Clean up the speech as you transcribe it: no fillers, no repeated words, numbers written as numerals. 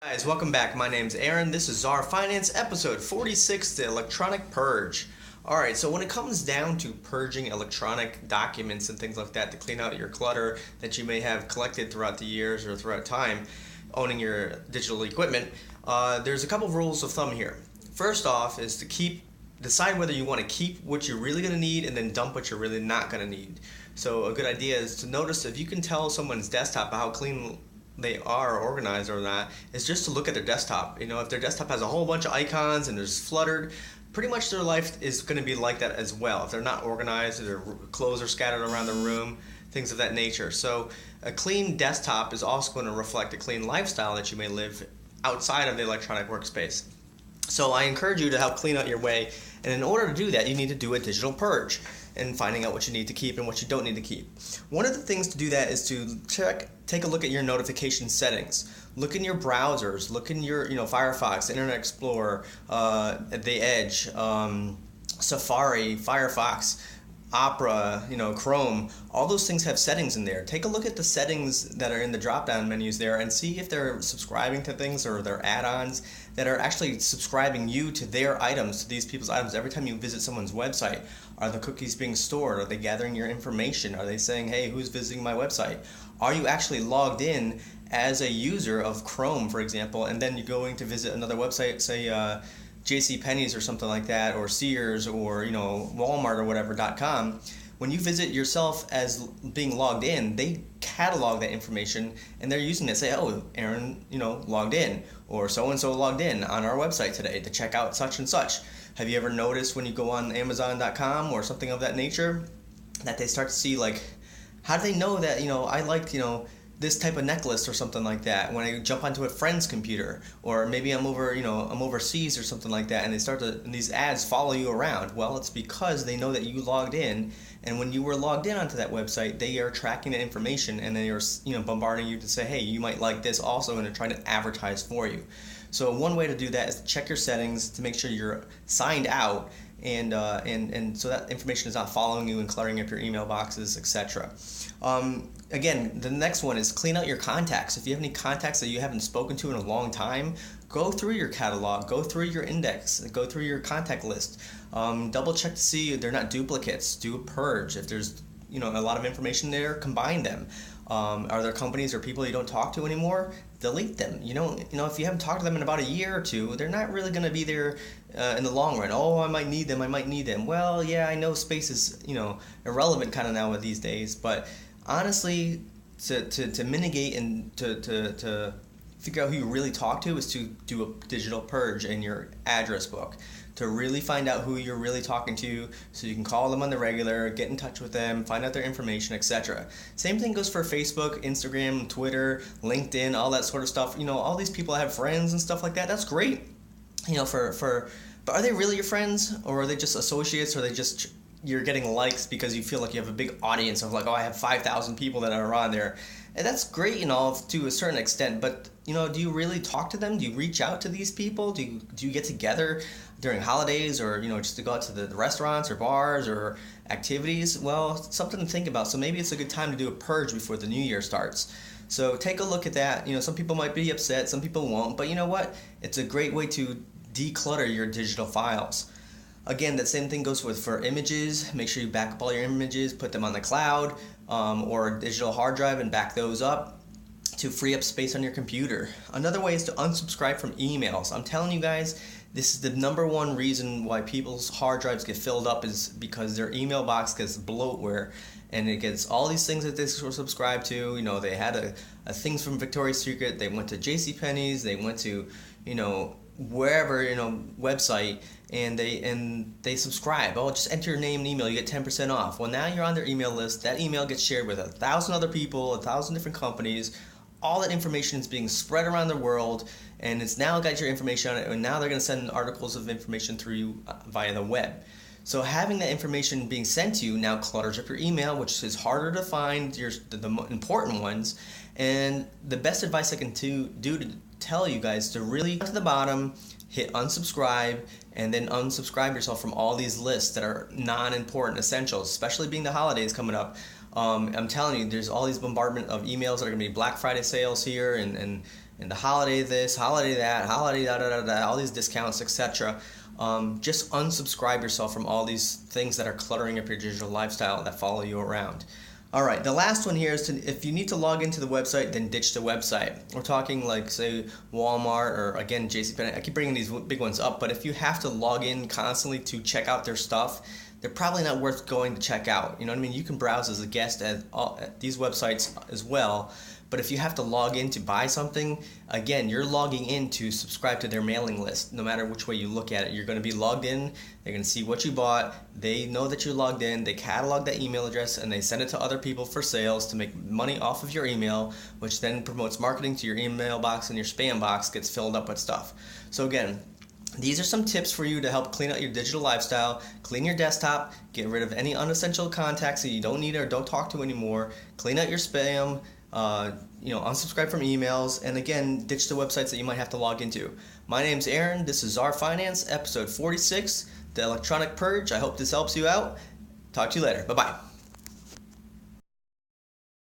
Guys, welcome back. My name's Aaron. This is Czar Finance, episode 46, the electronic purge. Alright, so when it comes down to purging electronic documents and things like that to clean out your clutter that you may have collected throughout the years or throughout time owning your digital equipment, there's a couple of rules of thumb here. First off is to decide whether you want to keep what you're really going to need and then dump what you're really not going to need. So a good idea is to notice if you can tell someone's desktop how clean they are organized or not, is just to look at their desktop. You know, if their desktop has a whole bunch of icons and is fluttered, pretty much their life is going to be like that as well. If they're not organized, their clothes are scattered around the room, things of that nature. So a clean desktop is also going to reflect a clean lifestyle that you may live outside of the electronic workspace. So I encourage you to help clean out your way, and in order to do that, you need to do a digital purge and finding out what you need to keep and what you don't need to keep. One of the things to do that is to take a look at your notification settings. Look in your browsers, look in your Firefox, Internet Explorer, the Edge, Safari, Firefox, Opera, Chrome. All those things have settings in there. Take a look at the settings that are in the drop-down menus there and see if they're subscribing to things or they're add-ons that are actually subscribing you to their items, to these people's items. Every time you visit someone's website, are the cookies being stored? Are they gathering your information? Are they saying, hey, who's visiting my website? Are you actually logged in as a user of Chrome, for example, and then you're going to visit another website, say JCPenney's or something like that, or Sears, or Walmart or whatever.com. When you visit yourself as being logged in, they catalog that information and they're using it. Say, oh, Aaron, logged in, or so-and-so logged in on our website today to check out such and such. Have you ever noticed when you go on Amazon.com or something of that nature that they start to see, like, how do they know that, I liked, this type of necklace or something like that when I jump onto a friend's computer, or maybe I'm overseas or something like that, and and these ads follow you around? Well, it's because they know that you logged in, and when you were logged in onto that website, they are tracking that information and they are bombarding you to say, hey, you might like this also, and they're trying to advertise for you. So one way to do that is to check your settings to make sure you're signed out, and so that information is not following you and cluttering up your email boxes, etc. Again, the next one is clean out your contacts. If you have any contacts that you haven't spoken to in a long time, go through your catalog, go through your index, go through your contact list. Double check to see if they're not duplicates. Do a purge. If there's a lot of information there, combine them. Are there companies or people you don't talk to anymore? Delete them. If you haven't talked to them in about a year or two, they're not really going to be there in the long run. Oh, I might need them. Well, yeah, I know space is irrelevant kind of now these days, but honestly, to mitigate and to figure out who you really talk to is to do a digital purge in your address book, to really find out who you're really talking to, so you can call them on the regular, get in touch with them, find out their information, etc. Same thing goes for Facebook, Instagram, Twitter, LinkedIn, all that sort of stuff. All these people have friends and stuff like that. That's great. But are they really your friends, or are they just associates, or are they just you're getting likes because you feel like you have a big audience of, like, oh, I have 5,000 people that are on there? And that's great to a certain extent, but do you really talk to them? Do you reach out to these people? Do you get together during holidays, or just to go out to the restaurants or bars or activities? Well, something to think about. So maybe it's a good time to do a purge before the new year starts. So take a look at that. Some people might be upset, some people won't, but you know what? It's a great way to declutter your digital files. Again, that same thing goes for images. Make sure you back up all your images, put them on the cloud or a digital hard drive and back those up to free up space on your computer. Another way is to unsubscribe from emails. I'm telling you guys, this is the number one reason why people's hard drives get filled up, is because their email box gets bloatware and it gets all these things that they were subscribed to. They had a things from Victoria's Secret, they went to JCPenney's, they went to wherever website, and they subscribe. Oh, just enter your name and email, you get 10% off. Well, now you're on their email list. That email gets shared with 1,000 other people, 1,000 different companies. All that information is being spread around the world, and it's now got your information on it, and now they're going to send articles of information through you via the web. So having that information being sent to you now clutters up your email, which is harder to find the important ones. And the best advice I can do to tell you guys to really go to the bottom, hit unsubscribe, and then unsubscribe yourself from all these lists that are non-important essentials, especially being the holidays coming up. I'm telling you, there's all these bombardment of emails that are going to be Black Friday sales here and and the holiday this, holiday that, holiday da da da da, all these discounts, etc. Just unsubscribe yourself from all these things that are cluttering up your digital lifestyle that follow you around. Alright, the last one here is if you need to log into the website, then ditch the website. We're talking like, say, Walmart or, again, JCPenney. I keep bringing these big ones up, but if you have to log in constantly to check out their stuff, they're probably not worth going to check out. You know what I mean? You can browse as a guest at these websites as well, but if you have to log in to buy something, again, you're logging in to subscribe to their mailing list. No matter which way you look at it, you're going to be logged in. They're going to see what you bought. They know that you logged in. They catalog that email address and they send it to other people for sales to make money off of your email, which then promotes marketing to your email box, and your spam box gets filled up with stuff. So again, these are some tips for you to help clean out your digital lifestyle, clean your desktop, get rid of any unessential contacts that you don't need or don't talk to anymore, clean out your spam, unsubscribe from emails, and again, ditch the websites that you might have to log into. My name's Aaron. This is Czar Finance, episode 46, the electronic purge. I hope this helps you out. Talk to you later. Bye-bye.